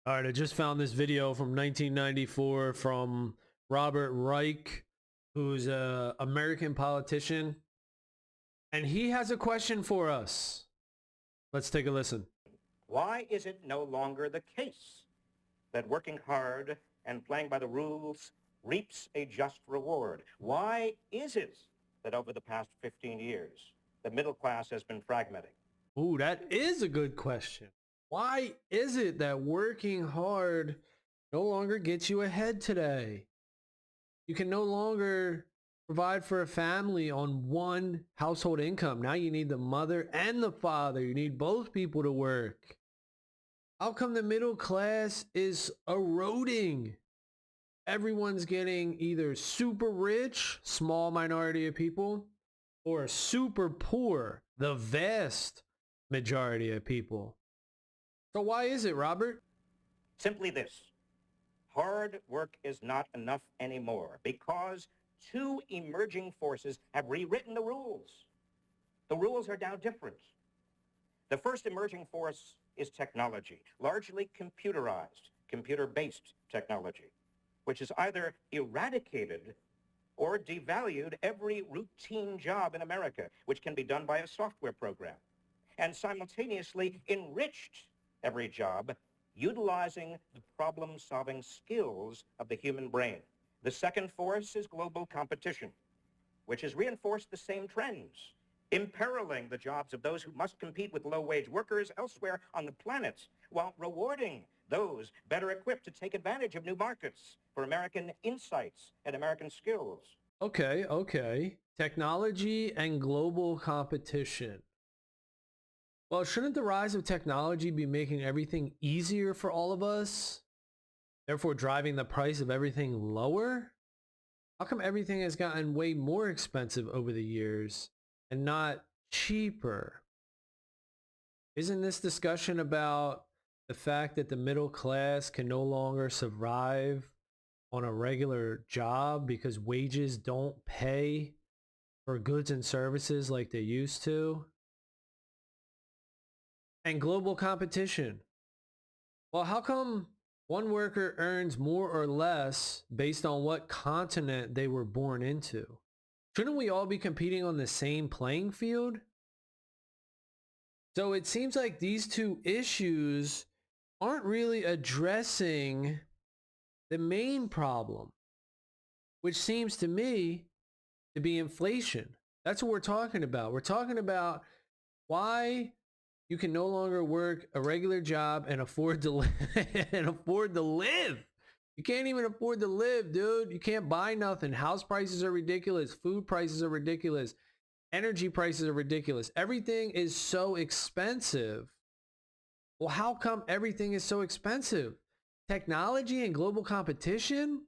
All right, I just found this video from 1994 from Robert Reich, who's a American politician, and he has a question for us. Let's take a listen. Why is it no longer the case that working hard and playing by the rules reaps a just reward? Why is it that over the past 15 years, the middle class has been fragmenting? Ooh, that is a good question. Why is it that working hard no longer gets you ahead today? You can no longer provide for a family on one household income. Now you need the mother and the father. You need both people to work. How come the middle class is eroding? Everyone's getting either super rich, small minority of people, or super poor, the vast majority of people. So why is it, Robert? Simply this. Hard work is not enough anymore because two emerging forces have rewritten the rules. The rules are now different. The first emerging force is technology, largely computerized, computer-based technology, which has either eradicated or devalued every routine job in America, which can be done by a software program, and simultaneously enriched every job utilizing the problem-solving skills of the human brain. The second force is global competition, which has reinforced the same trends, imperiling the jobs of those who must compete with low-wage workers elsewhere on the planet, while rewarding those better equipped to take advantage of new markets for American insights and American skills. Okay. Technology and global competition. Well, shouldn't the rise of technology be making everything easier for all of us, therefore driving the price of everything lower? How come everything has gotten way more expensive over the years and not cheaper? Isn't this discussion about the fact that the middle class can no longer survive on a regular job because wages don't pay for goods and services like they used to? And global competition. Well, how come one worker earns more or less based on what continent they were born into? Shouldn't we all be competing on the same playing field? So it seems like these two issues aren't really addressing the main problem, which seems to me to be inflation. That's what we're talking about. We're talking about why you can no longer work a regular job and afford to live. You can't even afford to live, dude. You can't buy nothing. House prices are ridiculous. Food prices are ridiculous. Energy prices are ridiculous. Everything is so expensive. Well, how come everything is so expensive? Technology and global competition?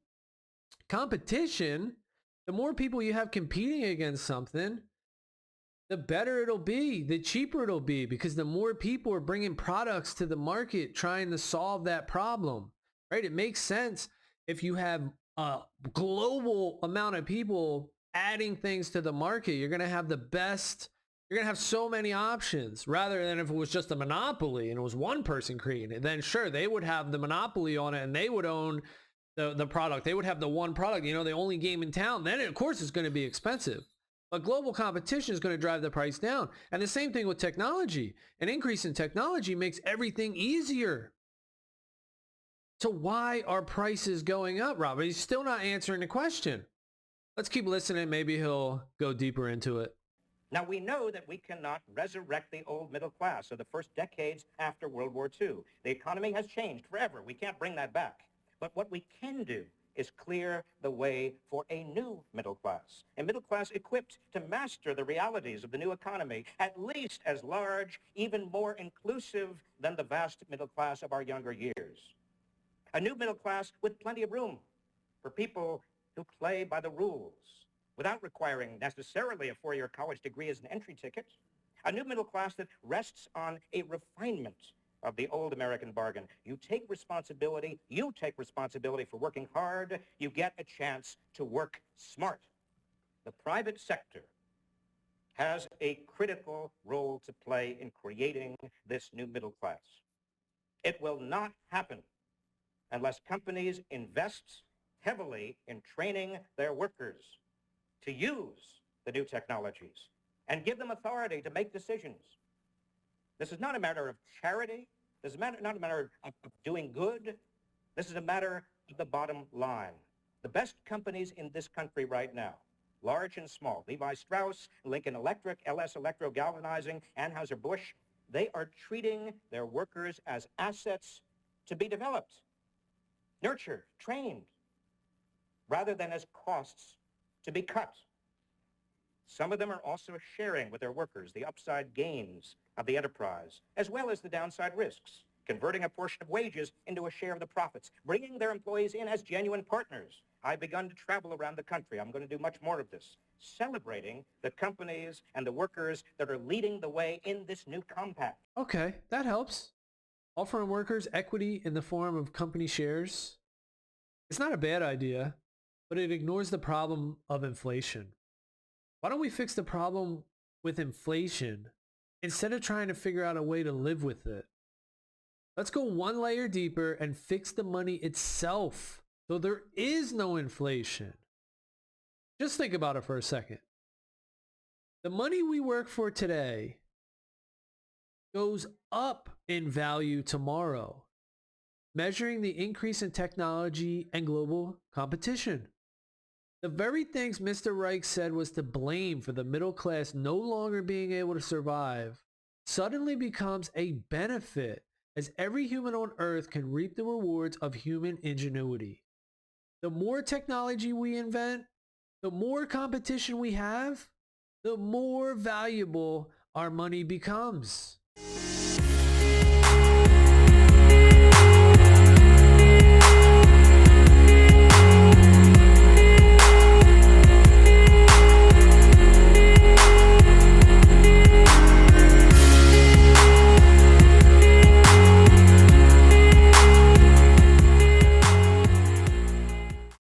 Competition, the more people you have competing against something, the better it'll be, the cheaper it'll be, because the more people are bringing products to the market trying to solve that problem, right? It makes sense if you have a global amount of people adding things to the market. You're going to have the best, you're going to have so many options, rather than if it was just a monopoly and it was one person creating it. Then sure, they would have the monopoly on it and they would own the product. They would have the one product, the only game in town. Then of course it's going to be expensive. But global competition is going to drive the price down. And the same thing with technology. An increase in technology makes everything easier. So why are prices going up, Robert? He's still not answering the question. Let's keep listening. Maybe he'll go deeper into it. Now, we know that we cannot resurrect the old middle class of the first decades after World War II. The economy has changed forever. We can't bring that back. But what we can do is clear the way for a new middle class, a middle class equipped to master the realities of the new economy, at least as large, even more inclusive than the vast middle class of our younger years. A new middle class with plenty of room for people who play by the rules without requiring necessarily a four-year college degree as an entry ticket. A new middle class that rests on a refinement of the old American bargain. You take responsibility for working hard, you get a chance to work smart. The private sector has a critical role to play in creating this new middle class. It will not happen unless companies invest heavily in training their workers to use the new technologies and give them authority to make decisions. This is not a matter of charity. This is not a matter of doing good. This is a matter of the bottom line. The best companies in this country right now, large and small, Levi Strauss, Lincoln Electric, LS Electro Galvanizing, Anheuser-Busch, they are treating their workers as assets to be developed, nurtured, trained, rather than as costs to be cut. Some of them are also sharing with their workers the upside gains of the enterprise, as well as the downside risks, converting a portion of wages into a share of the profits, bringing their employees in as genuine partners. I've begun to travel around the country. I'm going to do much more of this, celebrating the companies and the workers that are leading the way in this new compact. Okay, that helps. Offering workers equity in the form of company shares. It's not a bad idea, but it ignores the problem of inflation. Why don't we fix the problem with inflation instead of trying to figure out a way to live with it? Let's go one layer deeper and fix the money itself so there is no inflation. Just think about it for a second. The money we work for today goes up in value tomorrow, measuring the increase in technology and global competition. The very things Mr. Reich said was to blame for the middle class no longer being able to survive suddenly becomes a benefit, as every human on earth can reap the rewards of human ingenuity. The more technology we invent, the more competition we have, the more valuable our money becomes.